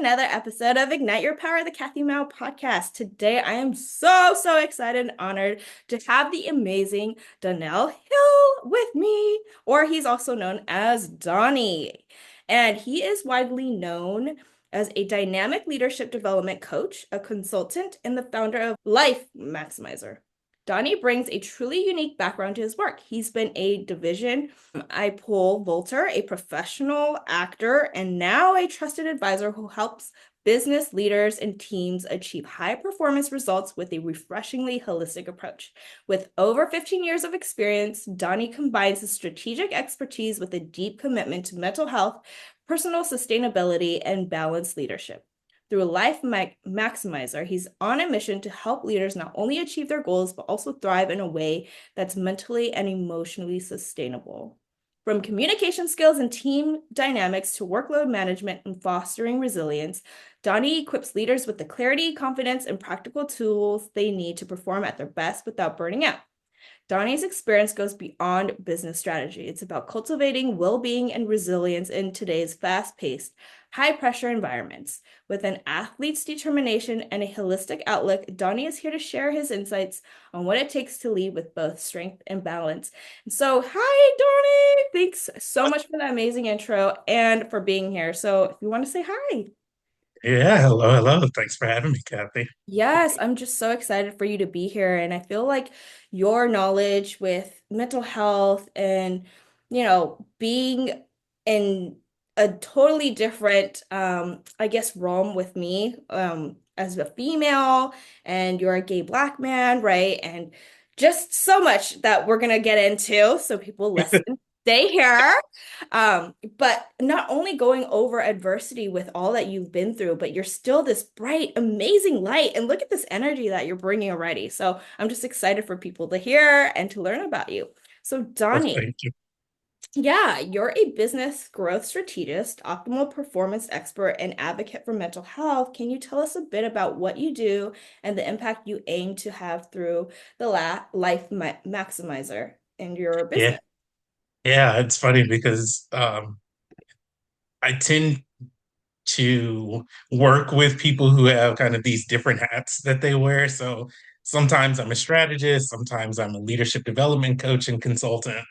another episode of Ignite Your Power, the Kathy Mao podcast. Today, I am so excited and honored to have the amazing Donnie Hill with me, or he's also known as Donnie. And he is widely known as a dynamic leadership development coach, a consultant, and the founder of Life Maximizer. Donnie brings a truly unique background to his work. He's been a division I pole vaulter, a professional actor, and now a trusted advisor who helps business leaders and teams achieve high performance results with a refreshingly holistic approach. With over 15 years of experience, Donnie combines his strategic expertise with a deep commitment to mental health, personal sustainability, and balanced leadership. Through Life Maximizer, he's on a mission to help leaders not only achieve their goals, but also thrive in a way that's mentally and emotionally sustainable. From communication skills and team dynamics to workload management and fostering resilience, Donnie equips leaders with the clarity, confidence, and practical tools they need to perform at their best without burning out. Donnie's experience goes beyond business strategy. It's about cultivating well-being and resilience in today's fast-paced, high-pressure environments. With an athlete's determination and a holistic outlook, Donnie is here to share his insights on what it takes to lead with both strength and balance. And so, hi, Donnie! Thanks so much for that amazing intro and for being here. So, if you want to say hi. Yeah, hello. Thanks for having me, Kathy. Yes, I'm just so excited for you to be here. And I feel like your knowledge with mental health and, being in a totally different, I guess, realm with me, as a female, and you're a gay Black man, right? And just so much that we're gonna get into. So people listen, stay here. But not only going over adversity with all that you've been through, but you're still this bright, amazing light. And look at this energy that you're bringing already. So I'm just excited for people to hear and to learn about you. So, Well, Donnie, thank you. yeah, you're a business growth strategist, optimal performance expert, and advocate for mental health. Can you tell us a bit about what you do and the impact you aim to have through the Life Maximizer in your Yeah, business? yeah, it's funny because I tend to work with people who have kind of these different hats that they wear. So sometimes I'm a strategist, sometimes I'm a leadership development coach and consultant.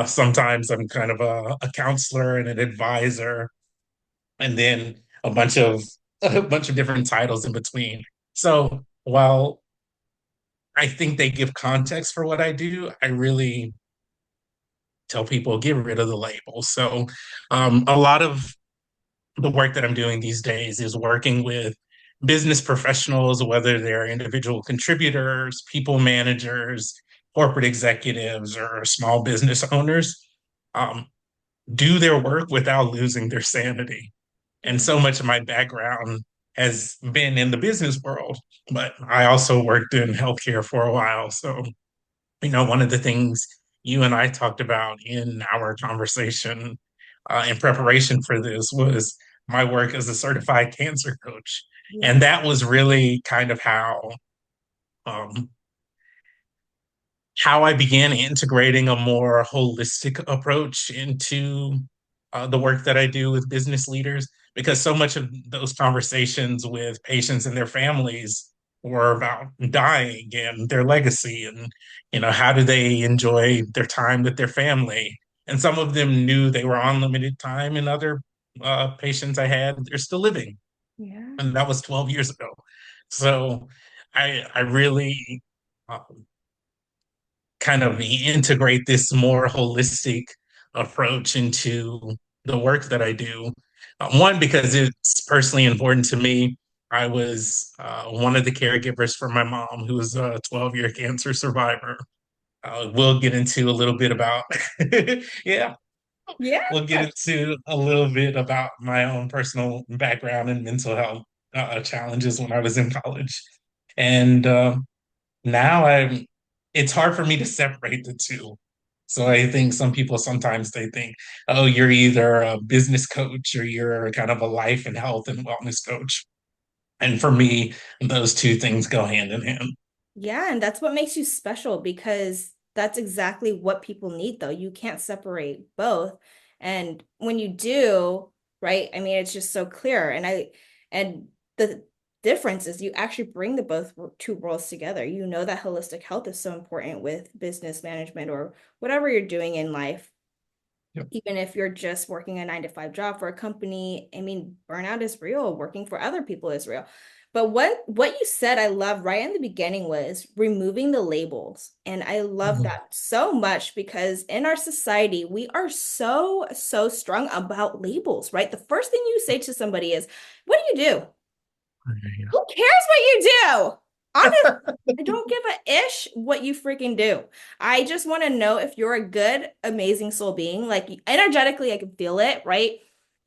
Sometimes I'm kind of a counselor and an advisor, and then a bunch of a bunch of different titles in between. So while I think they give context for what I do, I really tell people get rid of the label. So a lot of the work that I'm doing these days is working with business professionals, whether they're individual contributors, people managers, corporate executives, or small business owners, um, do their work without losing their sanity. And Yeah. so much of my background has been in the business world, but I also worked in healthcare for a while. So one of the things you and I talked about in our conversation in preparation for this was my work as a certified cancer coach. And Yeah. that was really kind of um, how I began integrating a more holistic approach into the work that I do with business leaders, because so much of those conversations with patients and their families were about dying and their legacy and, how do they enjoy their time with their family. And some of them knew they were on limited time, and other patients I had, they're still living. Yeah. And that was 12 years ago. So I really kind of integrate this more holistic approach into the work that I do. One, because it's personally important to me. I was one of the caregivers for my mom, who was a 12-year cancer survivor. We'll get into a little bit about, yeah, Yeah. we'll get into a little bit about my own personal background and mental health challenges when I was in college. And now it's hard for me to separate the two. So I think some people sometimes they think, oh, you're either a business coach or you're kind of a life and health and wellness coach. And for me, those two things go hand in hand. Yeah, and that's what makes you special because that's exactly what people need, though. You can't separate both. And when you do, right? I mean, it's just so clear. And And the difference is you actually bring the both two worlds together. You know that holistic health is so important with business management or whatever you're doing in life. Yep. Even if you're just working a 9 to 5 job for a company, I mean, burnout is real, working for other people is real. But what you said I love right in the beginning was removing the labels. And I love Mhm. that so much because in our society, we are so strung about labels, right? The first thing you say to somebody is, "What do you do?" Who cares what you do? Honestly, I don't give a ish what you freaking do. I just want to know if you're a good, amazing soul being. Like energetically, I can feel it, right?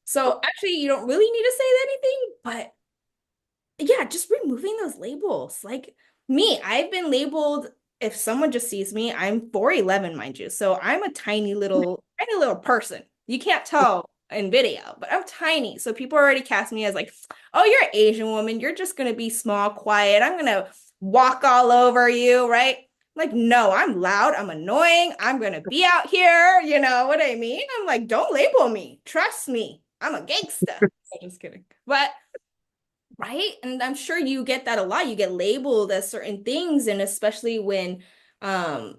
So actually, you don't really need to say anything, but yeah, just removing those labels. Like me, I've been labeled, if someone just sees me, I'm 4'11", mind you. So I'm a tiny little person. You can't tell in video, but I'm tiny. So people already cast me as like, oh, you're an Asian woman. You're just gonna be small, quiet. I'm gonna walk all over you, right? Like, no, I'm loud, I'm annoying, I'm gonna be out here, you know what I mean? I'm like, don't label me. Trust me. I'm a gangsta. I'm just kidding. But right? And I'm sure you get that a lot. You get labeled as certain things, and especially when, um,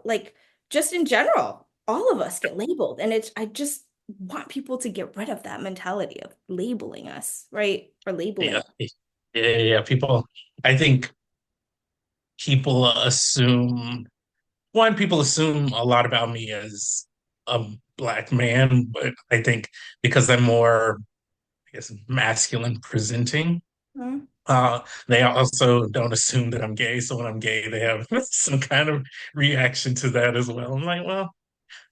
like just in general, all of us get labeled. And I just want people to get rid of that mentality of labeling us, right? Or labeling. Yeah. Yeah. People, I think people assume, one, people assume a lot about me as a black man, but I think because I'm more, I guess, masculine presenting, Mhm. they also don't assume that I'm gay. So when I'm gay, they have some kind of reaction to that as well. I'm like, well,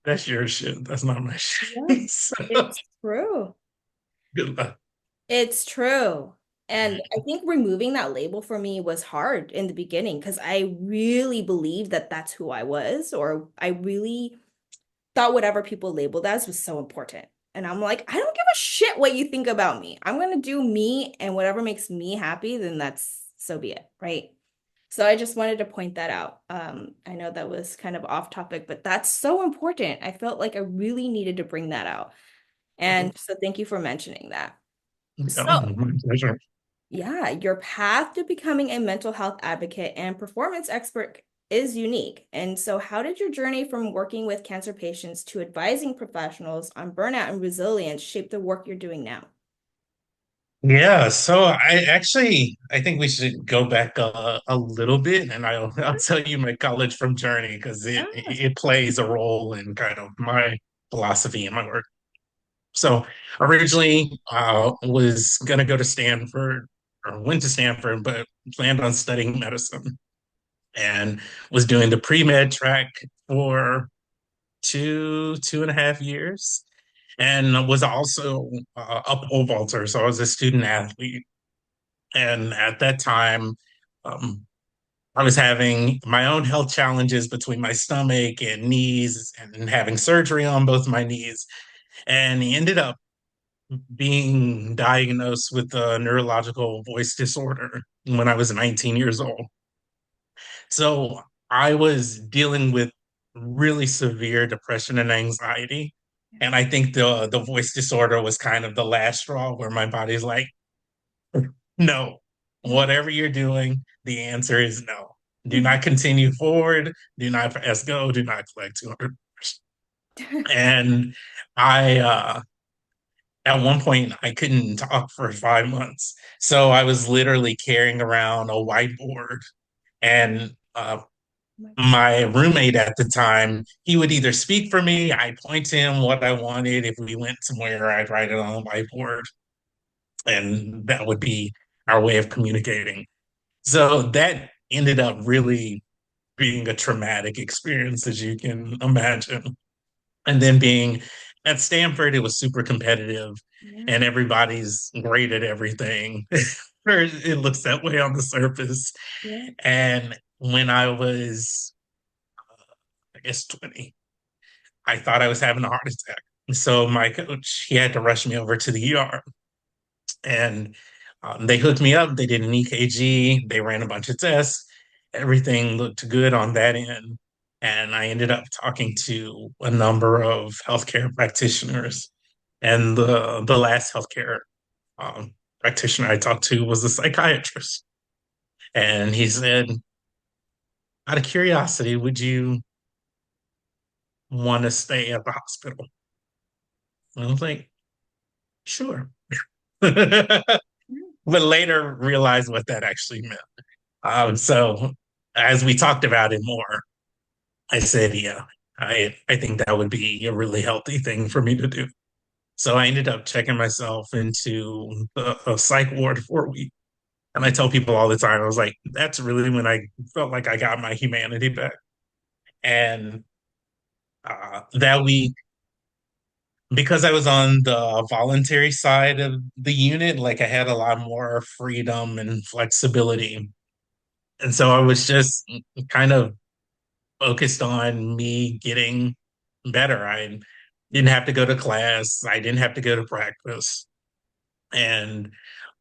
that's your shit. That's not my Yeah, shit. So it's true. good luck. It's true. And I think removing that label for me was hard in the beginning because I really believed that that's who I was, or I really thought whatever people labeled as was so important. And I'm like, I don't give a shit what you think about me. I'm gonna do me, and whatever makes me happy, then that's so be it, right? So I just wanted to point that out. I know that was kind of off topic, but that's so important. I felt like I really needed to bring that out. And so thank you for mentioning that. So Oh, my pleasure. yeah, your path to becoming a mental health advocate and performance expert is unique. And so, how did your journey from working with cancer patients to advising professionals on burnout and resilience shape the work you're doing now? Yeah, so I think we should go back a little bit, and I'll tell you my college from journey because Yeah. it plays a role in kind of my philosophy and my work. So originally, was gonna go to Stanford or went to Stanford, but planned on studying medicine and was doing the pre-med track for 2.5 years, and was also a pole vaulter. So I was a student athlete. And at that time, um, I was having my own health challenges between my stomach and knees and having surgery on both my knees. And he ended up being diagnosed with a neurological voice disorder when I was 19 years old. So I was dealing with really severe depression and anxiety. And I think the voice disorder was kind of the last straw where my body's like, no, whatever you're doing, the answer is no. Do not continue forward. Do not press go. Do not collect 200. And I, at one point, I couldn't talk for 5 months. So I was literally carrying around a whiteboard. And my roommate at the time, he would either speak for me, I'd point to him what I wanted. If we went somewhere, I'd write it on a whiteboard. And that would be our way of communicating. So that ended up really being a traumatic experience, as you can imagine. And then being at Stanford, it was super competitive Yeah. and everybody's great at everything. Or it looks that way on the surface. Yeah. And when I was, I guess, 20, I thought I was having a heart attack. So my coach, he had to rush me over to the ER. And they hooked me up. They did an EKG. They ran a bunch of tests. Everything looked good on that end. And I ended up talking to a number of healthcare practitioners. And the last healthcare um, practitioner I talked to was a psychiatrist. And he said, out of curiosity, would you want to stay at the hospital? And I was like, sure. But later realized what that actually meant. So as we talked about it more, I said, yeah, I think that would be a really healthy thing for me to do. So I ended up checking myself into a psych ward for a week. And I tell people all the time, I was like, that's really when I felt like I got my humanity back. And that week, because I was on the voluntary side of the unit, like I had a lot more freedom and flexibility. And so I was just kind of focused on me getting better. I didn't have to go to class, I didn't have to go to practice, and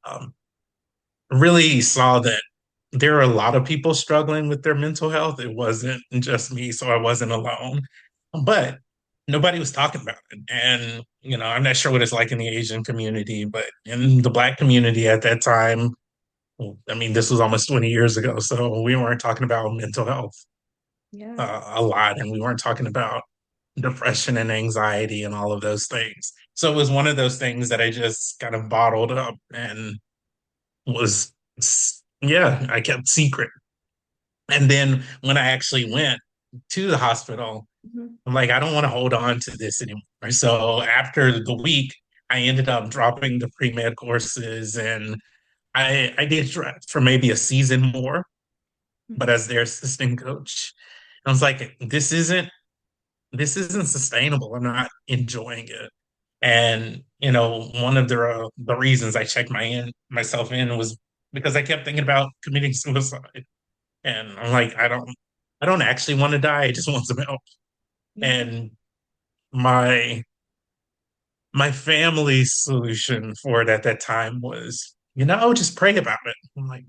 um, really saw that there are a lot of people struggling with their mental health. It wasn't just me, so I wasn't alone. But nobody was talking about it. And, I'm not sure what it's like in the Asian community, but in the Black community at that time, well, I mean, this was almost 20 years ago. So we weren't talking about mental health Yeah. a lot, and we weren't talking about depression and anxiety and all of those things. So it was one of those things that I just kind of bottled up and was, yeah, I kept secret. And then when I actually went to the hospital, Mhm. I'm like, I don't want to hold on to this anymore. So after the week, I ended up dropping the pre med courses, and I did for maybe a season more, but Mhm. as their assistant coach. I was like, this isn't sustainable. I'm not enjoying it. And one of the reasons I checked myself in was because I kept thinking about committing suicide. And I'm like, I don't actually want to die. I just want some help. Yeah. And my my family's solution for it at that time was, just pray about it. I'm like,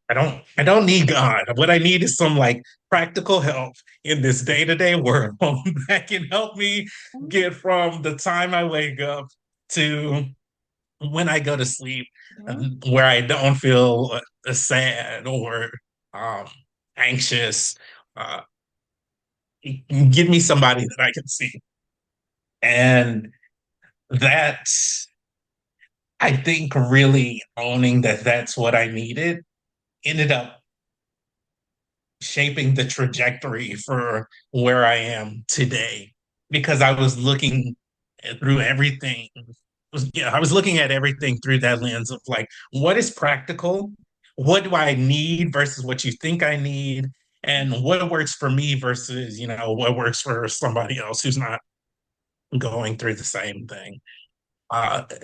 I don't need God. What I need is some like practical help in this day-to-day world that can help me get from the time I wake up to when I go to sleep, Yeah. where I don't feel sad or um, anxious. Uh, Give me somebody that I can see. And that's, I think, really owning that that's what I needed ended up shaping the trajectory for where I am today because I was looking through everything. Yeah, I was looking at everything through that lens of like, what is practical? What do I need versus what you think I need? And what works for me versus, what works for somebody else who's not going through the same thing.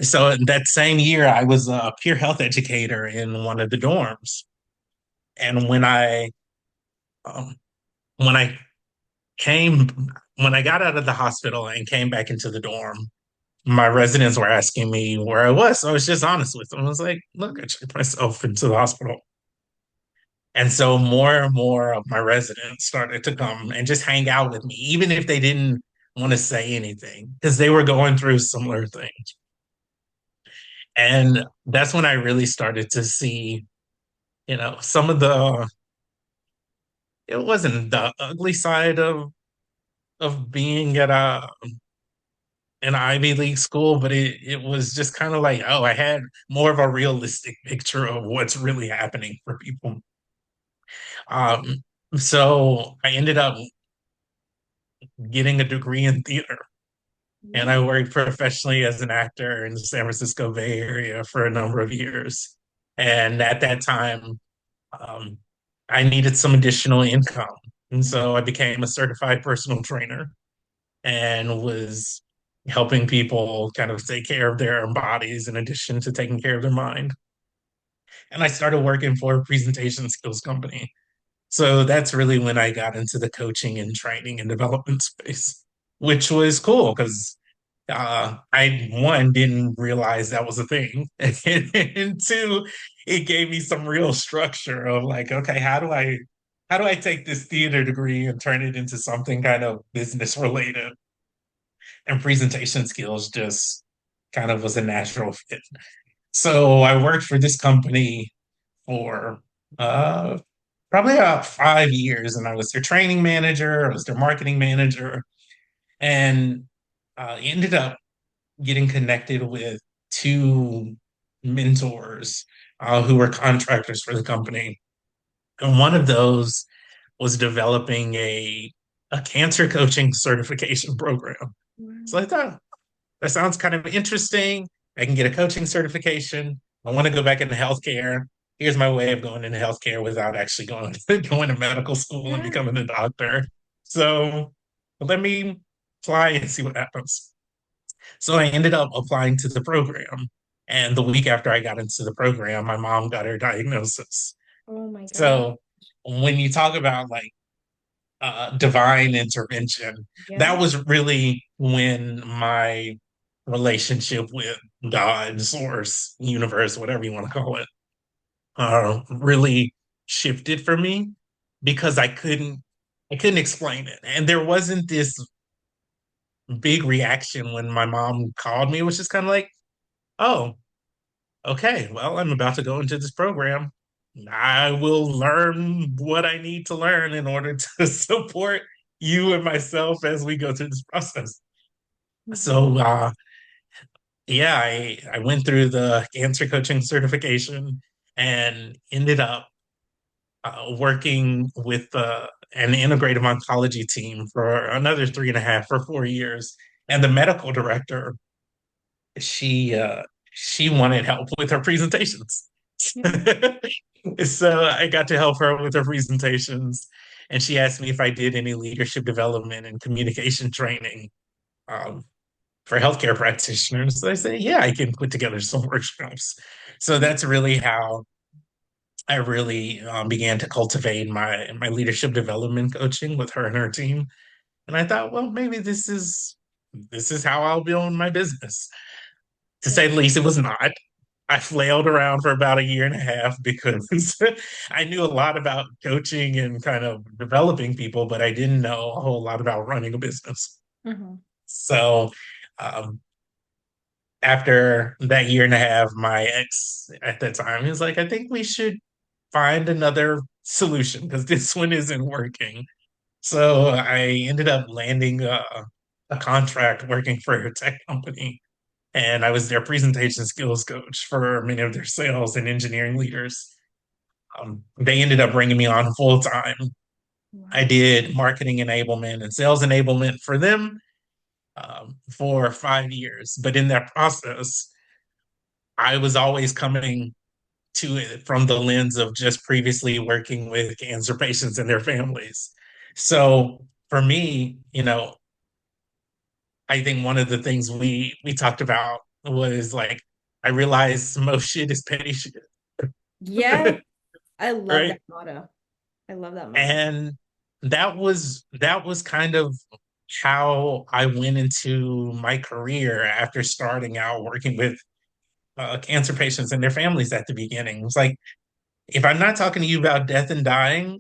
So that same year, I was a peer health educator in one of the dorms. And um, when I came, when I got out of the hospital and came back into the dorm, my residents were asking me where I was. So I was just honest with them. I was like, look, I checked myself into the hospital. And so more and more of my residents started to come and just hang out with me, even if they didn't want to say anything, because they were going through similar things. And that's when I really started to see, some of it wasn't the ugly side of being at an Ivy League school, but it was just kind of like, oh, I had more of a realistic picture of what's really happening for people. Um, so I ended up getting a degree in theater, and Yeah. I worked professionally as an actor in the San Francisco Bay Area for a number of years. And at that time, um, I needed some additional income. And so I became a certified personal trainer and was helping people kind of take care of their bodies in addition to taking care of their mind. And I started working for a presentation skills company. So that's really when I got into the coaching and training and development space, which was cool because I, one, didn't realize that was a thing. And two, it gave me some real structure of like, okay, how do I take this theater degree and turn it into something kind of business related? And presentation skills just kind of was a natural fit. So I worked for this company for uh, probably about 5 years, and I was their training manager, I was their marketing manager, and ended up getting connected with two mentors who were contractors for the company. And one of those was developing a cancer coaching certification program. So I Wow. thought that sounds kind of interesting. I can get a coaching certification. I want to go back into healthcare. Here's my way of going into healthcare without actually going to medical school and Yeah. becoming a doctor. So let me apply and see what happens. So I ended up applying to the program. And the week after I got into the program, my mom got her diagnosis. Oh my God. So when you talk about like divine intervention, Yeah. that was really when my relationship with God, source, universe, whatever you want to call it, really shifted for me because I couldn't explain it. And there wasn't this big reaction when my mom called me. It was just kind of like, oh, okay, well, I'm about to go into this program. I will learn what I need to learn in order to support you and myself as we go through this process. Mhm. So, yeah, I went through the cancer coaching certification and ended up working with an integrative oncology team for another 3.5 or 4 years. And the medical director, she uh, she wanted help with her presentations. Yeah. So I got to help her with her presentations, and she asked me if I did any leadership development and communication training um, for healthcare practitioners. So I said, yeah, I can put together some workshops. So that's really how I really began to cultivate my leadership development coaching with her and her team. And I thought, well, maybe this is how I'll build my business. To Yeah. say the least, it was not. I flailed around for about a year and a half because I knew a lot about coaching and kind of developing people, but I didn't know a whole lot about running a business. Mhm. So, um, after that year and a half, my ex at that time, he was like, I think we should find another solution because this one isn't working. So I ended up landing a contract working for a tech company, and I was their presentation skills coach for many of their sales and engineering leaders. They ended up bringing me on full time. I Wow. did marketing enablement and sales enablement for them for 5 years. But in that process, I was always coming to it from the lens of just previously working with cancer patients and their families. So for me, I think one of the things we talked about was like I realized most shit is petty shit, Yes. I love right? that motto. I love that motto. And that was kind of how I went into my career after starting out working with cancer patients and their families at the beginning. It's like if I'm not talking to you about death and dying,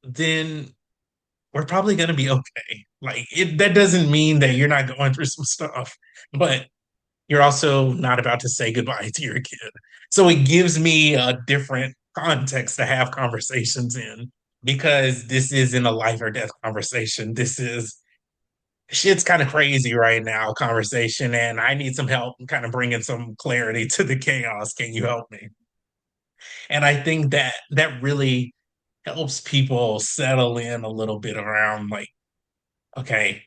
then we're probably going to be okay. Like that doesn't mean that you're not going through some stuff, but you're also not about to say goodbye to your kid. So it gives me a different context to have conversations in because this isn't a life or death conversation. This is shit's kind of crazy right now conversation, and I need some help kind of bringing some clarity to the chaos. Can you help me? And I think that really helps people settle in a little bit around like, okay,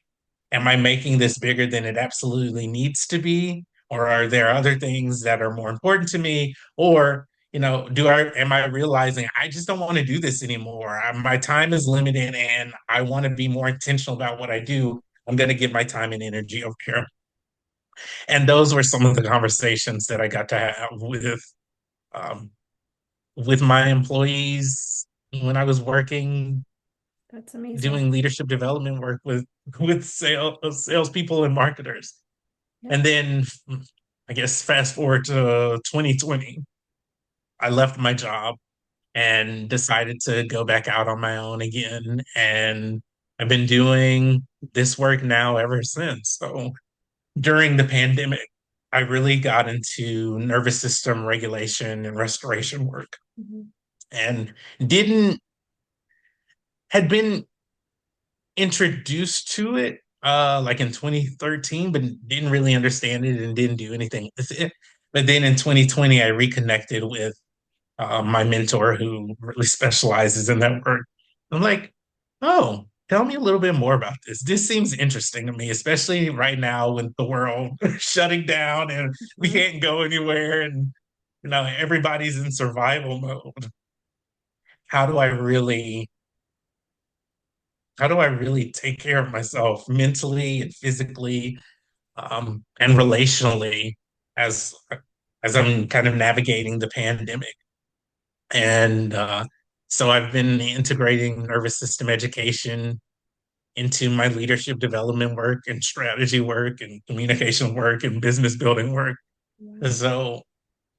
am I making this bigger than it absolutely needs to be? Or are there other things that are more important to me? Or, am I realizing I just don't want to do this anymore? My time is limited and I want to be more intentional about what I do. I'm going to give my time and energy over here. And those were some of the conversations that I got to have um, with my employees when I was working That's amazing. doing leadership development work with salespeople and marketers. Yeah. And then I guess fast forward to 2020, I left my job and decided to go back out on my own again. And I've been doing this work now ever since. So during the pandemic, I really got into nervous system regulation and restoration work Mhm. and didn't had been introduced to it like in 2013, but didn't really understand it and didn't do anything with it. But then in 2020, I reconnected with my mentor who really specializes in that work. I'm like, oh, tell me a little bit more about this. This seems interesting to me, especially right now when the world is shutting down and we Mhm. can't go anywhere and everybody's in survival mode. How do I really how do I really take care of myself mentally and physically and relationally as as I'm kind of navigating the pandemic? And so I've been integrating nervous system education into my leadership development work and strategy work and communication work and business building work. Yeah. So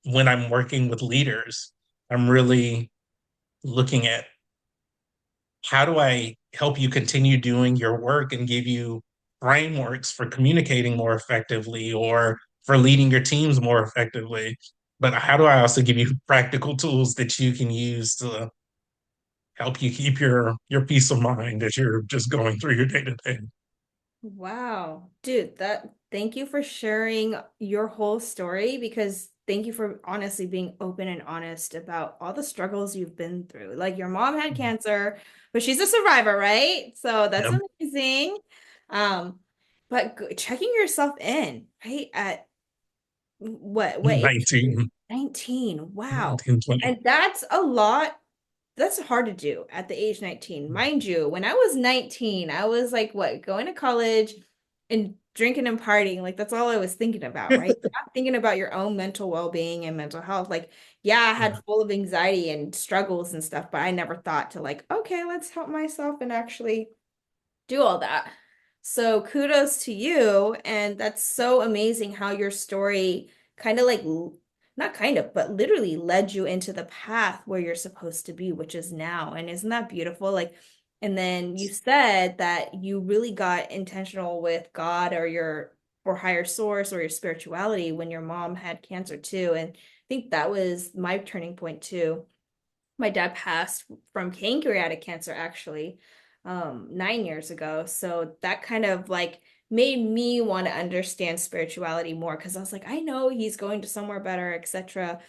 when I'm working with leaders, I'm really looking at how do I help you continue doing your work and give you frameworks for communicating more effectively or for leading your teams more effectively? But how do I also give you practical tools that you can use to help you keep your peace of mind as you're just going through your day to day? Wow. Dude, that thank you for sharing your whole story because thank you for honestly being open and honest about all the struggles you've been through. Like your mom had cancer, but she's a survivor, right? So that's Yep. amazing. Um, but checking yourself in, right? At what age were you? 19, 19. Wow. 19, 20. And that's a lot. That's hard to do at the age 19. Mind you, when I was 19, I was like, what, going to college and drinking and partying. Like, that's all I was thinking about, right? Not thinking about your own mental well-being and mental health. Like, yeah, I had full of anxiety and struggles and stuff, but I never thought to, like, okay, let's help myself and actually do all that. So kudos to you. And that's so amazing how your story kind of like, not kind of, but literally led you into the path where you're supposed to be, which is now. And isn't that beautiful? Like, and then you said that you really got intentional with God or your or higher source or your spirituality when your mom had cancer too. And I think that was my turning point too. My dad passed from pancreatic cancer actually 9 years ago. So that kind of like made me want to understand spirituality more because I was like, I know he's going to somewhere better, etc.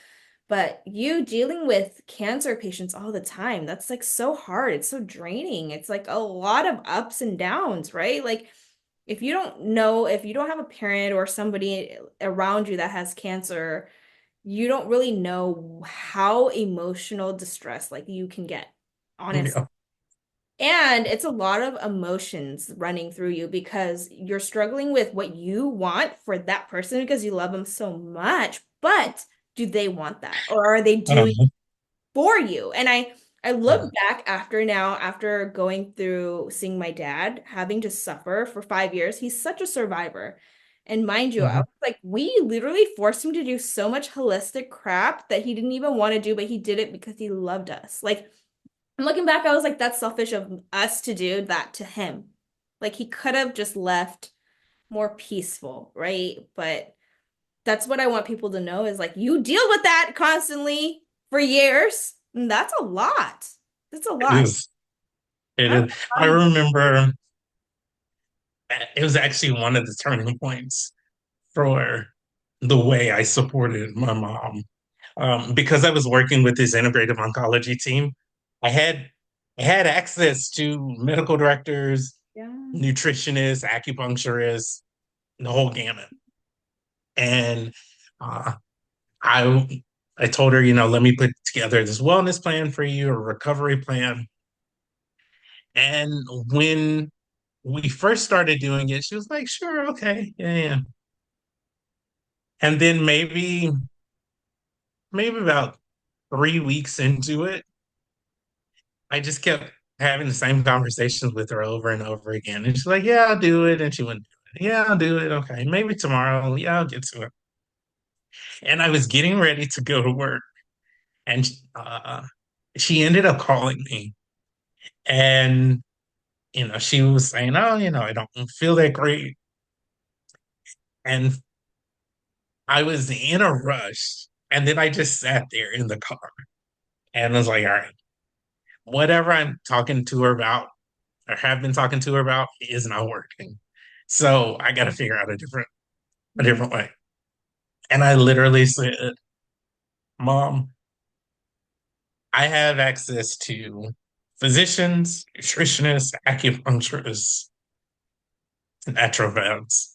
But you dealing with cancer patients all the time, that's like so hard. It's so draining. It's like a lot of ups and downs, right? Like if you don't know, if you don't have a parent or somebody around you that has cancer, you don't really know how emotional distress like you can get, honestly. Yeah. And it's a lot of emotions running through you because you're struggling with what you want for that person because you love them so much. But do they want that? Or are they doing Um, for you. And I yeah. look back after now, after going through seeing my dad having to suffer for 5 years, he's such a survivor. And mind you, I Mhm. was like, we literally forced him to do so much holistic crap that he didn't even want to do, but he did it because he loved us. Like, I'm looking back, I was like, that's selfish of us to do that to him. Like, he could have just left more peaceful, right? But that's what I want people to know is like you deal with that constantly for years. And that's a lot. That's a It lot. is. It I don't is. know how I you remember it was actually one of the turning points for the way I supported my mom. Because I was working with this integrative oncology team, I had I had access to medical directors, yeah. nutritionists, acupuncturists, the whole gamut. And uh, I I told her, let me put together this wellness plan for you, a recovery plan. And when we first started doing it, she was like, sure, okay, yeah, yeah. And then maybe about 3 weeks into it, I just kept having the same conversations with her over and over again. And she's like, yeah, I'll do it. And she wouldn't do it. Yeah, I'll do it. Okay, maybe tomorrow. Yeah, I'll get to it. And I was getting ready to go to work. And she ended up calling me. And, she was saying, oh, I don't feel that great. And I was in a rush, and then I just sat there in the car and was like, all right, whatever I'm talking to her about or have been talking to her about is not working. So I got to figure out a Yeah. different way. And I literally said, Mom, I have access to physicians, nutritionists, acupuncturists, naturopaths,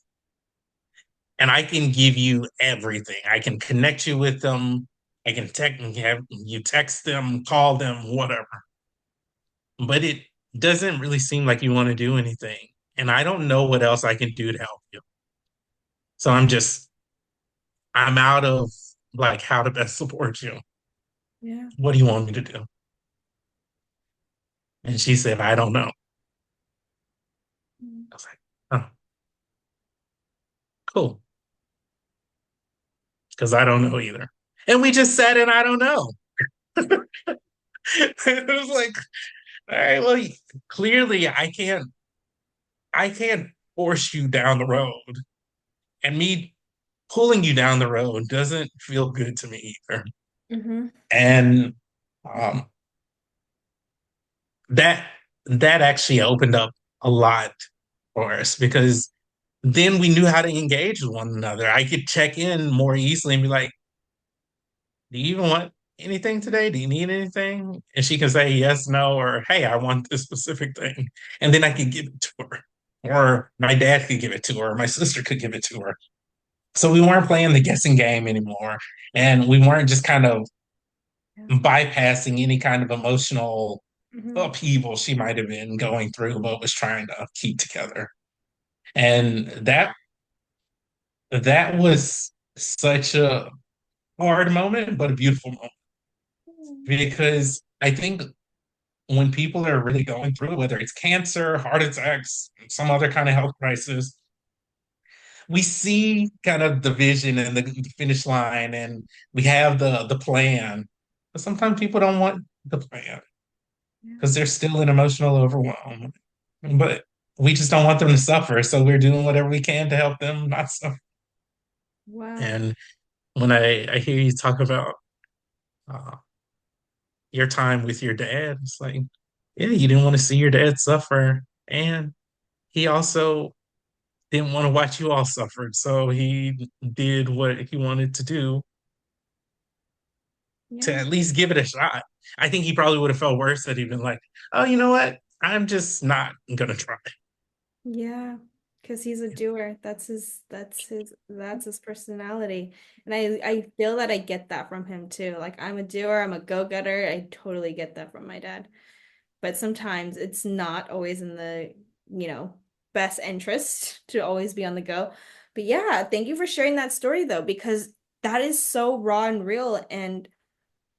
and I can give you everything. I can connect you with them. I can have you text them, call them, whatever. But it doesn't really seem like you want to do anything. And I don't know what else I can do to help you. So I'm out of like how to best support you. Yeah. What do you want me to do? And she said, I don't know. I was like, oh, cool. Because I don't know either. And we just sat in, I don't know. It was like, all right, well, clearly I can't force you down the road. And me pulling you down the road doesn't feel good to me either. Mm-hmm. And um, that that actually opened up a lot for us because then we knew how to engage with one another. I could check in more easily and be like, do you even want anything today? Do you need anything? And she can say yes, no, or hey, I want this specific thing. And then I could give it to her. Or my dad could give it to her, or my sister could give it to her. So we weren't playing the guessing game anymore. And we weren't just kind of Yeah. bypassing any kind of emotional Mm-hmm. upheaval she might have been going through, but was trying to keep together. And that was such a hard moment, but a beautiful moment because I think when people are really going through, whether it's cancer, heart attacks, some other kind of health crisis, we see kind of the vision and the finish line, and we have the plan. But sometimes people don't want the plan Yeah. because they're still in emotional overwhelm. But we just don't want them to suffer, so we're doing whatever we can to help them not suffer. Wow. And when I hear you talk about uh, your time with your dad, it's like, yeah, you didn't want to see your dad suffer, and he also didn't want to watch you all suffer. So he did what he wanted to do to Yeah. at least give it a shot. I think he probably would have felt worse had he been like, oh, you know what? I'm just not gonna try. Yeah. Because he's a doer. That's his personality. And I feel that I get that from him too. Like I'm a doer, I'm a go-getter. I totally get that from my dad. But sometimes it's not always in the, you know, best interest to always be on the go. But yeah, thank you for sharing that story though, because that is so raw and real. And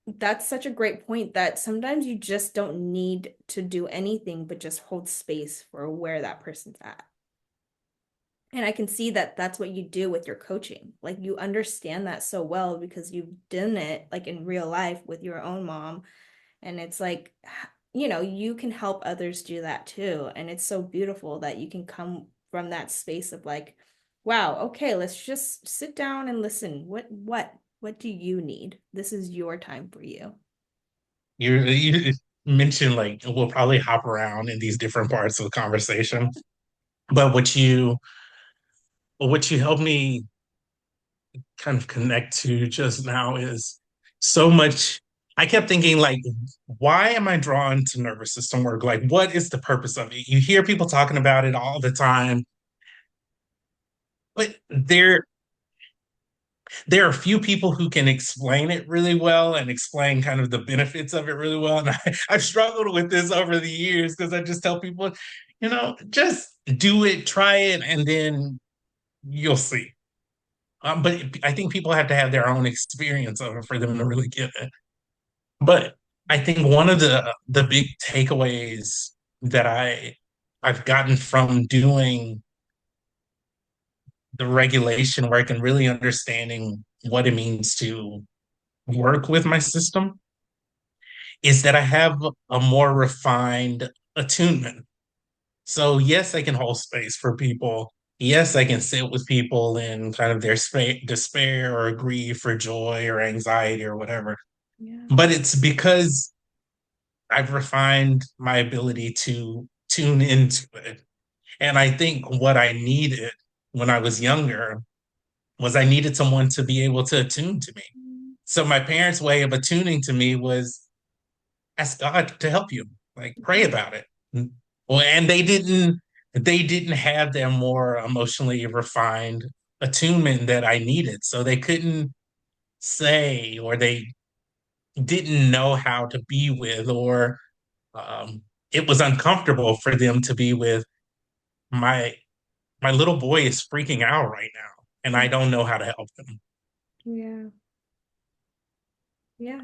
that's such a great point that sometimes you just don't need to do anything but just hold space for where that person's at. And I can see that that's what you do with your coaching. Like you understand that so well because you've done it like in real life with your own mom. And it's like, you know, you can help others do that too. And it's so beautiful that you can come from that space of like, wow, okay, let's just sit down and listen. What do you need? This is your time for you. You mentioned like we'll probably hop around in these different parts of the conversation, but what you helped me kind of connect to just now is so much. I kept thinking like, why am I drawn to nervous system work? Like, what is the purpose of it? You hear people talking about it all the time, but there are few people who can explain it really well and explain kind of the benefits of it really well. And I've struggled with this over the years because I just tell people, just do it, try it, and then you'll see. But I think people have to have their own experience of it for them to really get it. But I think one of the big takeaways that I've gotten from doing the regulation work and really understanding what it means to work with my system is that I have a more refined attunement. So yes, I can hold space for people yes, I can sit with people in kind of their despair or grief or joy or anxiety or whatever. Yeah. But it's because I've refined my ability to tune into it. And I think what I needed when I was younger was I needed someone to be able to attune to me. So my parents' way of attuning to me was ask God to help you, like pray about it. Well, and they didn't have their more emotionally refined attunement that I needed. So they couldn't say, or they didn't know how to be with, or um, it was uncomfortable for them to be with my my little boy is freaking out right now, and I don't know how to help him. Yeah. Yeah.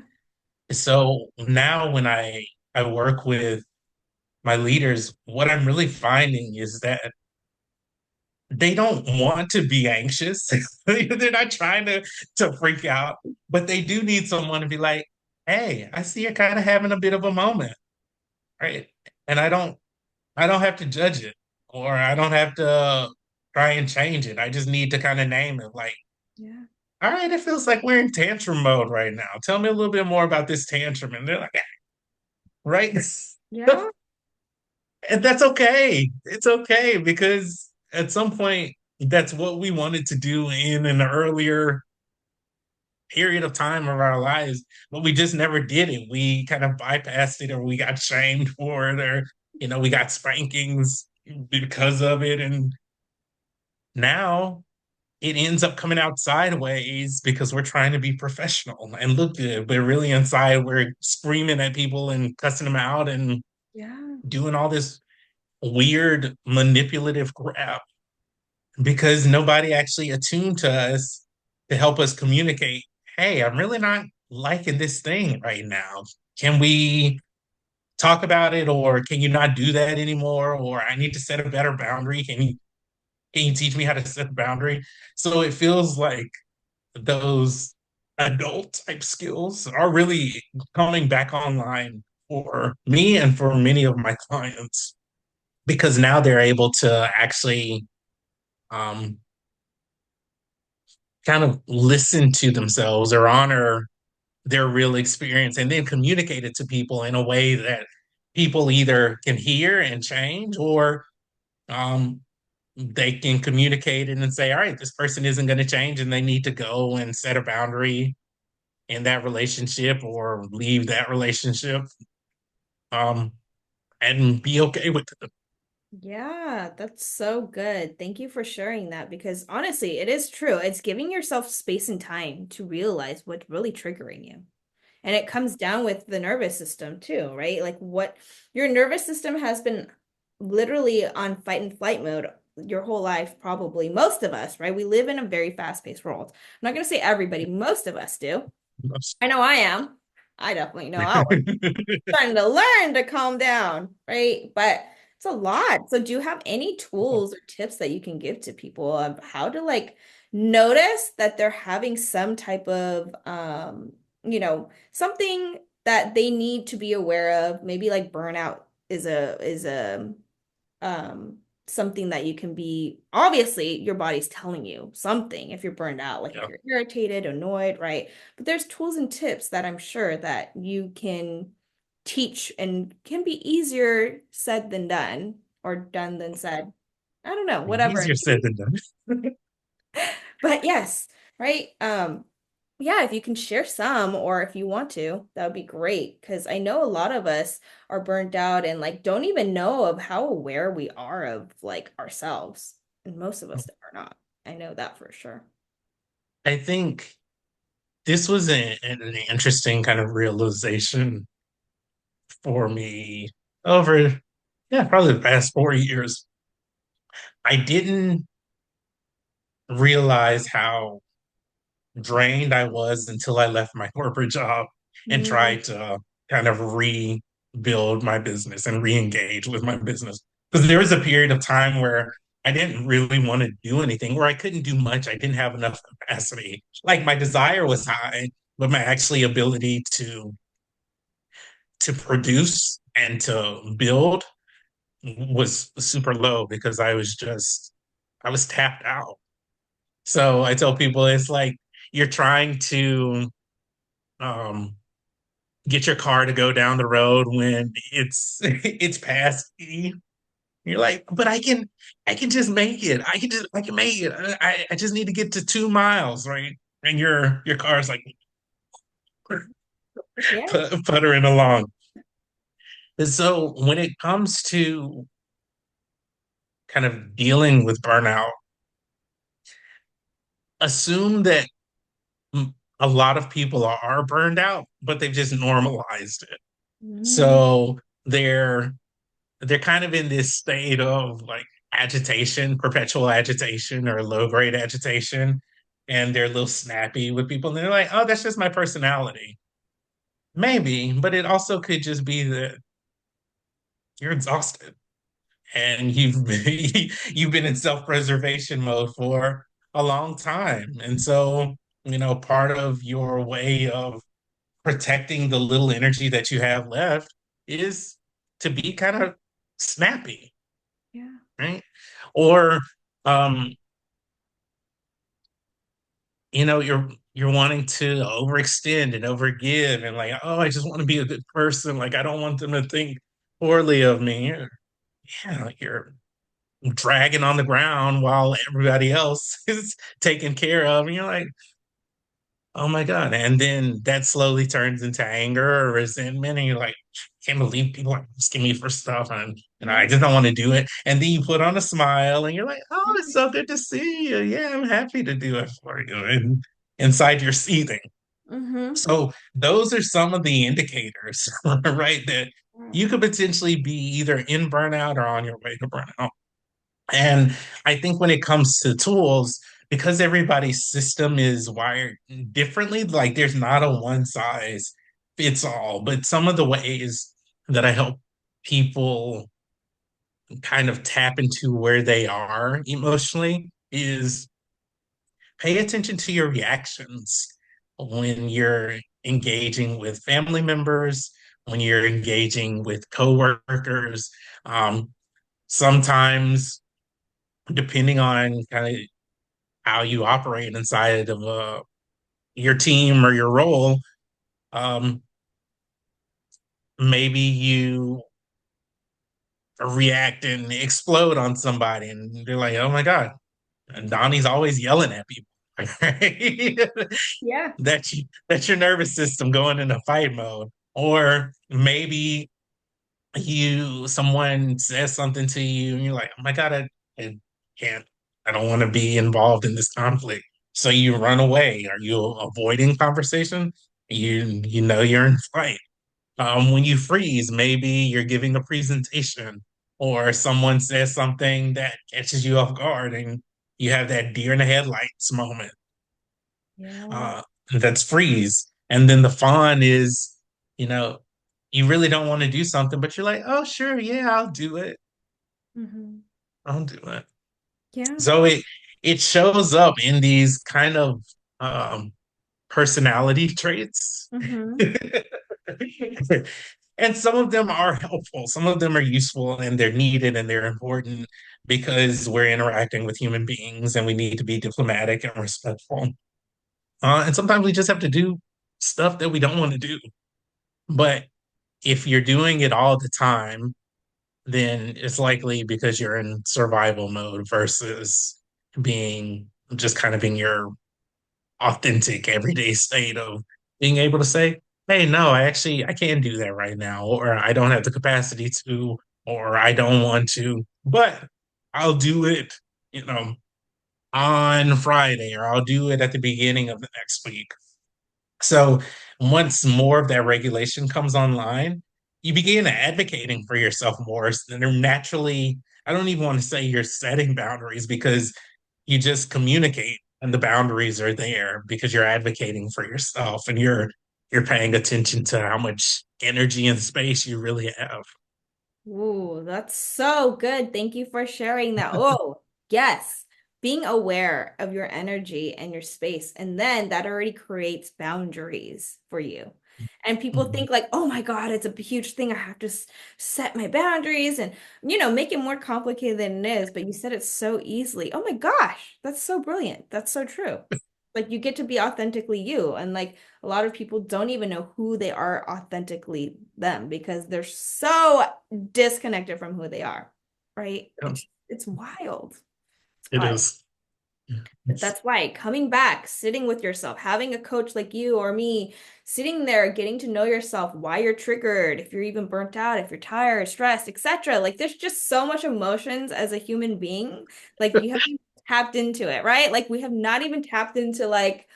So now when I work with my leaders, what I'm really finding is that they don't want to be anxious. They're not trying to freak out, but they do need someone to be like, "Hey, I see you're kind of having a bit of a moment, right?" And I don't have to judge it, or I don't have to try and change it. I just need to kind of name it like, Yeah. all right, it feels like we're in tantrum mode right now. Tell me a little bit more about this tantrum. And they're like, "Ah," right? Yeah. And that's okay. It's okay because at some point, that's what we wanted to do in an earlier period of time of our lives, but we just never did it. We kind of bypassed it, or we got shamed for it, or, we got spankings because of it. And now it ends up coming out sideways because we're trying to be professional and look good, but really inside we're screaming at people and cussing them out and Yeah. doing all this weird manipulative crap because nobody actually attuned to us to help us communicate. Hey, I'm really not liking this thing right now. Can we talk about it, or can you not do that anymore? Or I need to set a better boundary. Can you teach me how to set the boundary? So it feels like those adult type skills are really coming back online for me and for many of my clients because now they're able to actually um, kind of listen to themselves or honor their real experience and then communicate it to people in a way that people either can hear and change, or um, they can communicate it and say, all right, this person isn't going to change and they need to go and set a boundary in that relationship or leave that relationship, um, and be okay with it. Yeah, that's so good. Thank you for sharing that because honestly, it is true. It's giving yourself space and time to realize what's really triggering you. And it comes down with the nervous system too, right? Like what your nervous system has been literally on fight and flight mode your whole life, probably most of us, right? We live in a very fast-paced world. I'm not going to say everybody, most of us do. I know I am. I definitely know I was trying to learn to calm down, right? But it's a lot. So do you have any tools or tips that you can give to people of how to like notice that they're having some type of something that they need to be aware of? Maybe like burnout is a um something that you can be obviously your body's telling you something if you're burned out, like if Yeah. you're irritated, annoyed, right? But there's tools and tips that I'm sure that you can teach and can be easier said than done or done than said. I don't know, whatever. Easier said than done. But yes, right? Yeah, if you can share some or if you want to, that would be great. Because I know a lot of us are burnt out and like don't even know of how aware we are of like ourselves. And most of us are not. I know that for sure. I think this was an interesting kind of realization for me over, yeah, probably the past 4 years. I didn't realize how drained I was until I left my corporate job and Mm, tried to kind of rebuild my business and re-engage with my business. Because there was a period of time where I didn't really want to do anything, where I couldn't do much. I didn't have enough capacity. Like my desire was high, but my actually ability to produce and to build was super low because I was tapped out. So I tell people it's like you're trying to um, get your car to go down the road when it's past E. You're like, but I can just make it. I can make it. I just need to get to 2 miles, right? And your car's like Yeah. puttering along. And so when it comes to kind of dealing with burnout, assume that a lot of people are burned out, but they've just normalized it. Mm, So they're they're kind of in this state of like agitation, perpetual agitation or low grade agitation, and they're a little snappy with people. And they're like, "Oh, that's just my personality." Maybe, but it also could just be that you're exhausted and you've been in self-preservation mode for a long time. And so, part of your way of protecting the little energy that you have left is to be kind of snappy, yeah. right? Or um, you're wanting to overextend and overgive and like, oh, I just want to be a good person. Like I don't want them to think poorly of me. Yeah, you're dragging on the ground while everybody else is taken care of. And you're like, oh my God. And then that slowly turns into anger or resentment. And you're like, can't believe people are asking me for stuff. And I Yeah. just don't want to do it. And then you put on a smile and you're like, oh, it's so good to see you. Yeah, I'm happy to do it for you. And inside you're seething. Mm-hmm. So those are some of the indicators, right? That you could potentially be either in burnout or on your way to burnout. And I think when it comes to tools, because everybody's system is wired differently, like there's not a one size fits all. But some of the ways that I help people kind of tap into where they are emotionally is pay attention to your reactions when you're engaging with family members, when you're engaging with coworkers. Um, Sometimes, depending on kind of how you operate inside of your team or your role, um, maybe you react and explode on somebody, and they're like, "Oh my God, Donnie's always yelling at people." Right? Yeah. That's your nervous system going into fight mode. Or maybe someone says something to you and you're like, oh my God, I can't, I don't want to be involved in this conflict. So you run away. Are you avoiding conversation? You know you're in fight. When you freeze, maybe you're giving a presentation or someone says something that catches you off guard and you have that deer in the headlights moment. Yeah. uh, that's freeze. And then the fawn is, you know, you really don't want to do something, but you're like, oh, sure, yeah, I'll do it. Mm-hmm. I'll do it. Yeah. So it shows up in these kind of um, personality traits. Mm-hmm. And some of them are helpful, some of them are useful and they're needed and they're important because we're interacting with human beings and we need to be diplomatic and respectful. And sometimes we just have to do stuff that we don't want to do. But if you're doing it all the time, then it's likely because you're in survival mode versus being just kind of in your authentic everyday state of being able to say, hey, no, I can't do that right now, or I don't have the capacity to, or I don't want to, but I'll do it, you know, on Friday, or I'll do it at the beginning of the next week. So once more of that regulation comes online, you begin advocating for yourself more. And they're naturally, I don't even want to say you're setting boundaries because you just communicate and the boundaries are there because you're advocating for yourself and you're paying attention to how much energy and space you really have. Ooh, that's so good. Thank you for sharing that. Oh, yes. Being aware of your energy and your space, and then that already creates boundaries for you. And people Mhm. think like, oh my God, it's a huge thing. I have to set my boundaries and, make it more complicated than it is. But you said it so easily. Oh my gosh, that's so brilliant. That's so true. Like you get to be authentically you. And like a lot of people don't even know who they are authentically them because they're so disconnected from who they are, right? Yeah, It's wild. It's it wild. is. But that's why coming back, sitting with yourself, having a coach like you or me, sitting there, getting to know yourself, why you're triggered, if you're even burnt out, if you're tired, stressed, etc. Like there's just so much emotions as a human being. Like you haven't tapped into it, right? Like we have not even tapped into like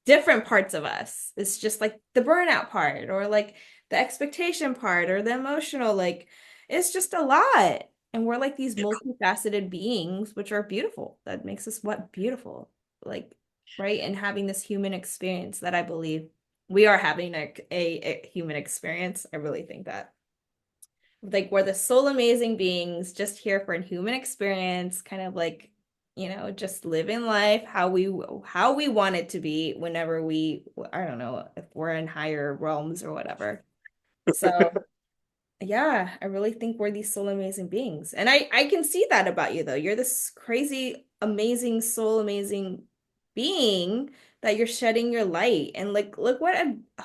different parts of us. It's just like the burnout part or like the expectation part or the emotional, like it's just a lot. And we're like these Yeah, multifaceted beings, which are beautiful. That makes us what beautiful. Like, right? And having this human experience that I believe we are having a human experience. I really think that. Like we're the soul amazing beings just here for a human experience, kind of like, just living life how we want it to be whenever I don't know if we're in higher realms or whatever. So yeah, I really think we're these soul amazing beings. And I can see that about you though. You're this crazy, amazing, soul amazing being that you're shedding your light. And like look what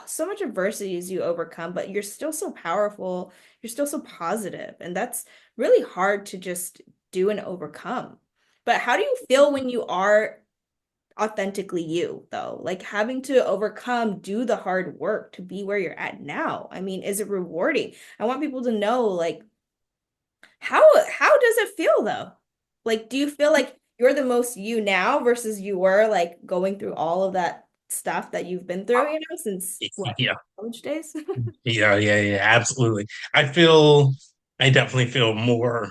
so much adversities you overcome, but you're still so powerful. You're still so positive. And that's really hard to just do and overcome. But how do you feel when you are authentically you though, like having to overcome, do the hard work to be where you're at now? I mean, is it rewarding? I want people to know like how does it feel though? Like do you feel like you're the most you now versus you were like going through all of that stuff that you've been through, since what, yeah, college days? yeah, absolutely. I definitely feel more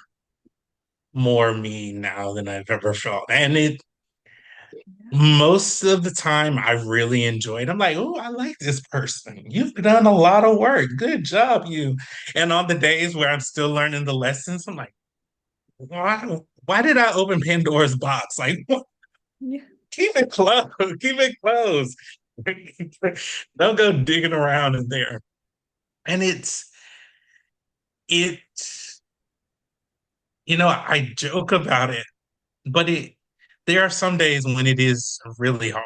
me now than I've ever felt. And it most of the time I really enjoyed. I'm like, oh, I like this person. You've done a lot of work. Good job, you. And on the days where I'm still learning the lessons, I'm like, why did I open Pandora's box? Like, Yeah. keep it closed. Keep it closed. Don't go digging around in there. And it, I joke about it, but there are some days when it is really hard.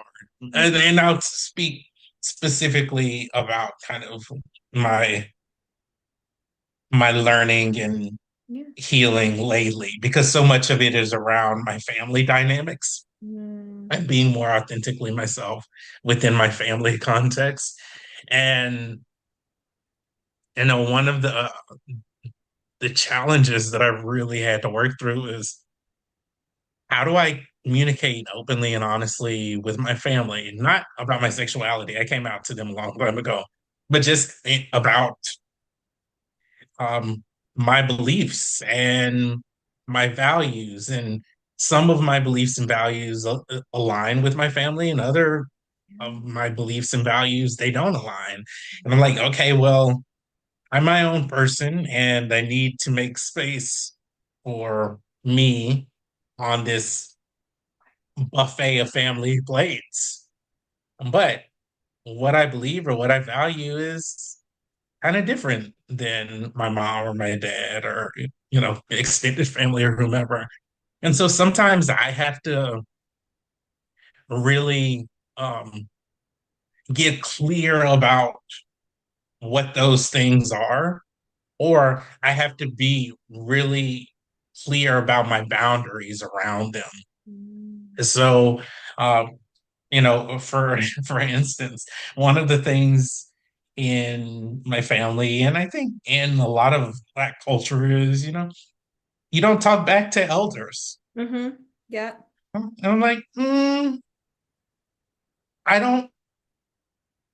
And I'll speak specifically about kind of my my learning and Yeah. healing lately because so much of it is around my family dynamics Mm. and being more authentically myself within my family context. And one of the challenges that I really had to work through is how do I communicate openly and honestly with my family, not about my sexuality. I came out to them a long time ago, but just about um, my beliefs and my values. And some of my beliefs and values align with my family, and other of my beliefs and values they don't align. And I'm like, okay, well, I'm my own person, and I need to make space for me on this buffet of family plates. But what I believe or what I value is kind of different than my mom or my dad or extended family or whomever. And so sometimes I have to really get clear about what those things are, or I have to be really clear about my boundaries around them. Mm. So, um, for for instance, one of the things in my family, and I think in a lot of Black culture, is you don't talk back to elders. Mm-hmm. Yeah. And I'm like, I don't.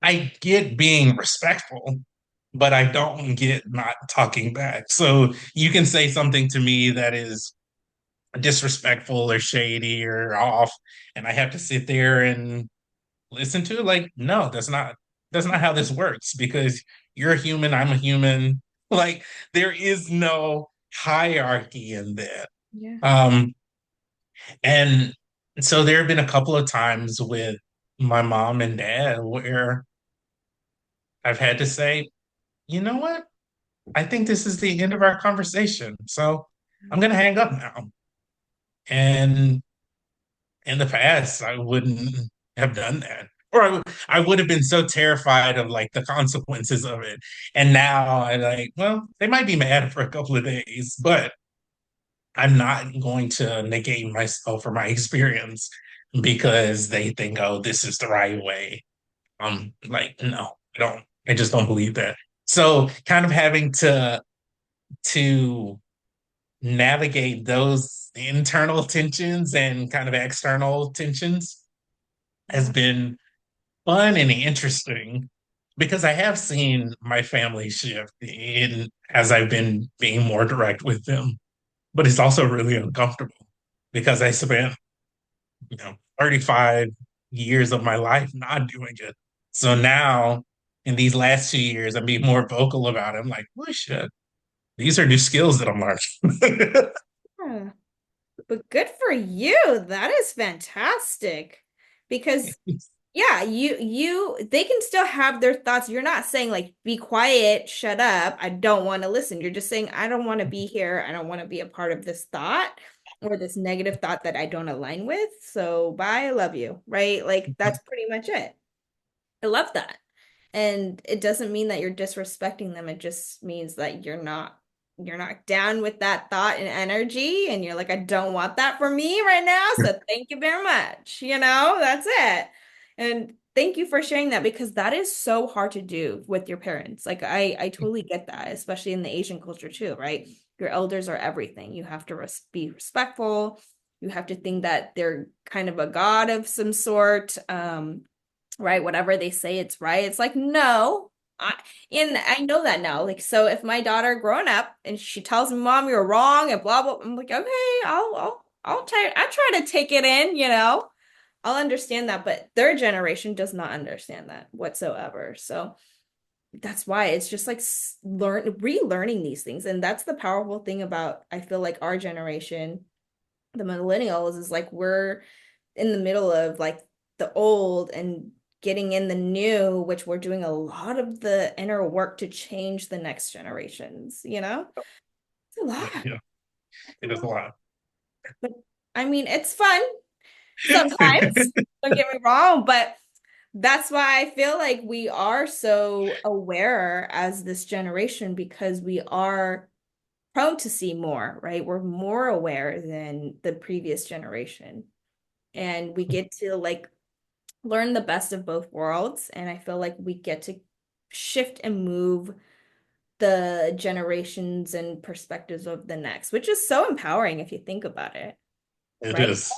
I get being respectful, but I don't get not talking back. So you can say something to me that is disrespectful or shady or off, and I have to sit there and listen to it. Like, no, that's not how this works, because you're a human, I'm a human. Like, there is no hierarchy in that. Yeah. um and so there have been a couple of times with my mom and dad where I've had to say, you know what? I think this is the end of our conversation. So I'm going to hang up now. And in the past, I wouldn't have done that. Or I would have been so terrified of like the consequences of it. And now I like, well, they might be mad for a couple of days, but I'm not going to negate myself or my experience because they think, oh, this is the right way. Like, no, I don't. I just don't believe that. So kind of having to navigate those internal tensions and kind of external tensions has Yeah. been fun and interesting because I have seen my family shift in as I've been being more direct with them. But it's also really uncomfortable because I spent, 35 years of my life not doing it. So now in these last 2 years, I'm being more vocal about it. I'm like, well, shit, these are new skills that I'm learning. Yeah. But good for you. That is fantastic. Because yeah, they can still have their thoughts. You're not saying like be quiet, shut up, I don't want to listen. You're just saying I don't want to be here. I don't want to be a part of this thought or this negative thought that I don't align with. So bye, I love you, right? Like that's pretty much it. I love that. And it doesn't mean that you're disrespecting them. It just means that you're not down with that thought and energy and you're like, I don't want that for me right now. So thank you very much. That's it. And thank you for sharing that because that is so hard to do with your parents. Like I totally get that, especially in the Asian culture too, right? Your elders are everything. You have to be respectful. You have to think that they're kind of a god of some sort. Right? Whatever they say, it's right. It's like, no. And I know that now. Like, so if my daughter growing up and she tells me, Mom, you're wrong and blah blah, I'm like, okay, I'll try to take it in. I'll understand that, but their generation does not understand that whatsoever. So that's why it's just like relearning these things. And that's the powerful thing about, I feel like our generation, the millennials, is like we're in the middle of like the old and getting in the new, which we're doing a lot of the inner work to change the next generations. It's a lot. Yeah, It's a it is a lot. lot. But I mean, it's fun sometimes. Don't get me wrong, but that's why I feel like we are so aware as this generation because we are prone to see more, right? We're more aware than the previous generation. And we get to like learn the best of both worlds. And I feel like we get to shift and move the generations and perspectives of the next, which is so empowering if you think about it, It right? is.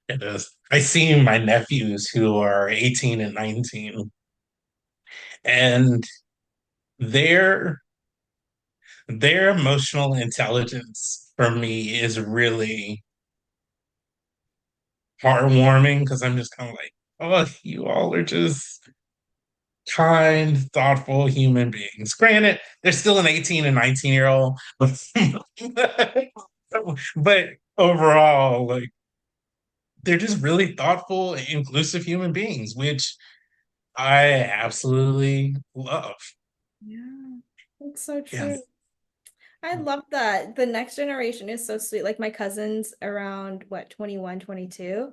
It is. I see my nephews who are 18 and 19, and their their emotional intelligence for me is really heartwarming because I'm just kind of like, oh, you all are just kind, thoughtful human beings. Granted, they're still an 18 and 19-year-old, but overall, like they're just really thoughtful, inclusive human beings, which I absolutely love. Yeah, that's so Yeah. true. I love that. The next generation is so sweet. Like my cousin's around what, 21, 22,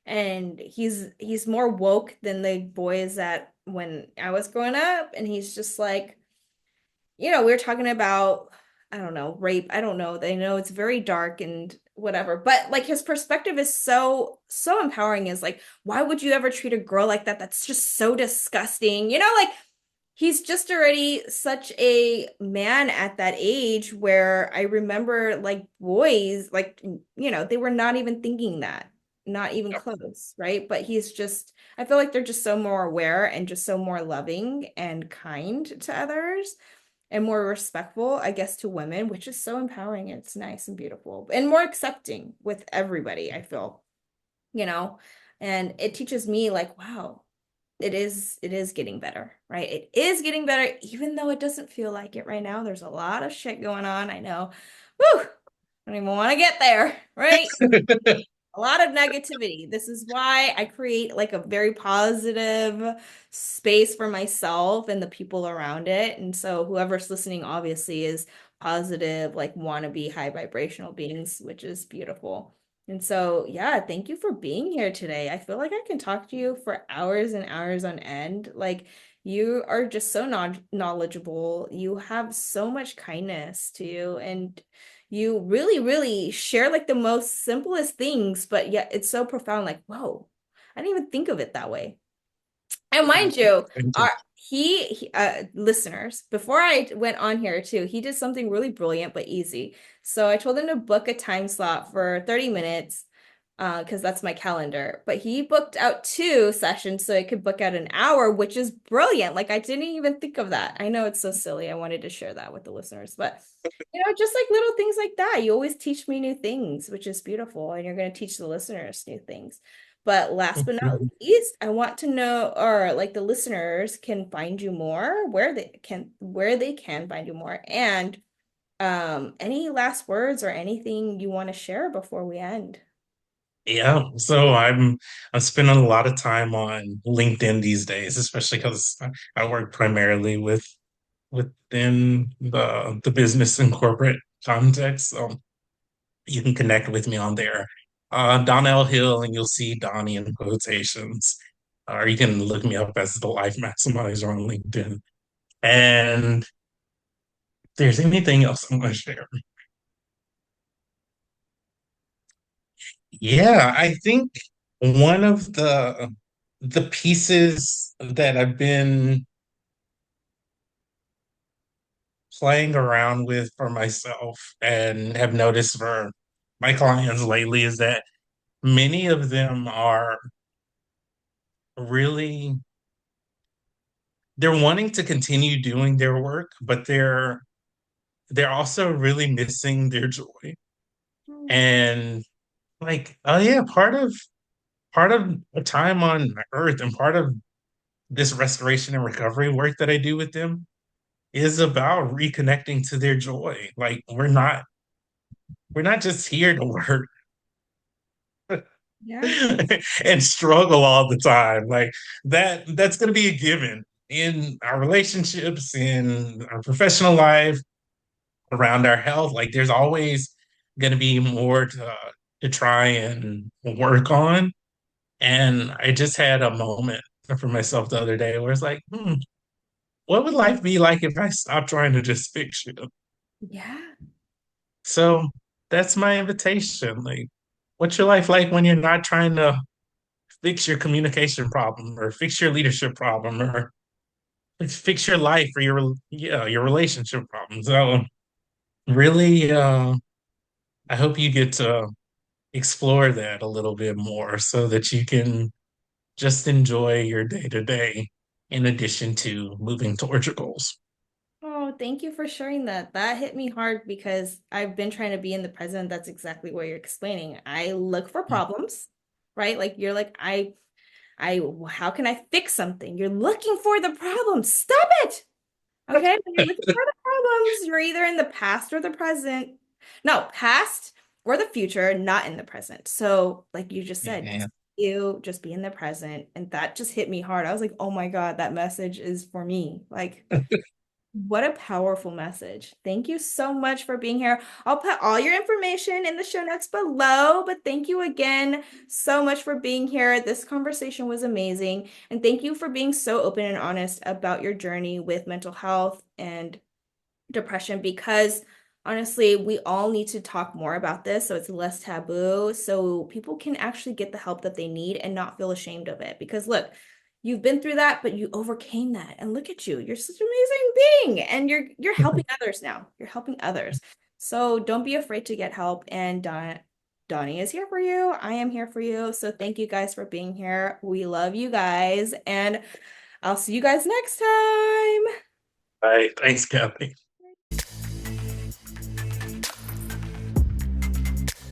and he's more woke than the boys that when I was growing up, and he's just like, we were talking about, I don't know, rape. I don't know. They know it's very dark and whatever, but like his perspective is so empowering. Is like, why would you ever treat a girl like that? That's just so disgusting. Like he's just already such a man at that age where I remember like boys, like, they were not even thinking that, not even close, right? But I feel like they're just so more aware and just so more loving and kind to others and more respectful, I guess, to women, which is so empowering. It's nice and beautiful and more accepting with everybody, I feel, you know, and it teaches me like, wow, it is getting better, right? It is getting better, even though it doesn't feel like it right now. There's a lot of shit going on. I know. Woo! I don't even want to get there, right? a lot of negativity. This is why I create like a very positive space for myself and the people around it. And so whoever's listening obviously is positive, like wannabe high vibrational beings, which is beautiful. And so, yeah, thank you for being here today. I feel like I can talk to you for hours and hours on end. Like, you are just so knowledgeable. You have so much kindness to you, and you really, really share like the most simplest things, but yet it's so profound. Like, whoa, I didn't even think of it that way. And mind you, Thank you. our listeners, before I went on here too, he did something really brilliant but easy. So I told him to book a time slot for 30 minutes because that's my calendar. But he booked out two sessions so I could book out an hour, which is brilliant. Like I didn't even think of that. I know it's so silly. I wanted to share that with the listeners, but just like little things like that. You always teach me new things, which is beautiful, and you're going to teach the listeners new things. But last but not least, I want to know, or like the listeners can find you more, where they can find you more, and any last words or anything you want to share before we end. Yeah, so I'm spending a lot of time on LinkedIn these days, especially because I work primarily within the business and corporate context. So you can connect with me on there. Donnell Hill, and you'll see Donnie in quotations. Or you can look me up as the Life Maximizer on LinkedIn. And if there's anything else I want to share. Yeah, I think one of the pieces that I've been playing around with for myself and have noticed for my clients lately is that many of them are really they're wanting to continue doing their work, but they're also really missing their joy. Mm. And like, oh yeah, part of a time on earth and part of this restoration and recovery work that I do with them is about reconnecting to their joy. Like we're not just here to work Yeah. and struggle all the time. Like that's going to be a given in our relationships, in our professional life, around our health. Like there's always going to be more to try and work on. And I just had a moment for myself the other day where it's like, what would life be like if I stopped trying to just fix it? Yeah. So that's my invitation. Like, what's your life like when you're not trying to fix your communication problem or fix your leadership problem or fix your life or your relationship problem? So really, I hope you get to explore that a little bit more so that you can just enjoy your day to day in addition to moving towards your goals. Oh, thank you for sharing that. That hit me hard because I've been trying to be in the present. That's exactly what you're explaining. I look for problems, right? Like you're like, how can I fix something? You're looking for the problem. Stop it. Okay. When you're looking for the problems, you're either in the past or the present. No, past or the future, not in the present. So, like you just said, Yeah. just be in the present. And that just hit me hard. I was like, oh my God, that message is for me. Like, what a powerful message. Thank you so much for being here. I'll put all your information in the show notes below, but thank you again so much for being here. This conversation was amazing. And thank you for being so open and honest about your journey with mental health and depression because honestly, we all need to talk more about this so it's less taboo, so people can actually get the help that they need and not feel ashamed of it. Because look, you've been through that, but you overcame that. And look at you. You're such an amazing being and you're helping others now. You're helping others. So don't be afraid to get help. And Donnie is here for you. I am here for you. So thank you guys for being here. We love you guys, and I'll see you guys next time. All right. Thanks, Kathy.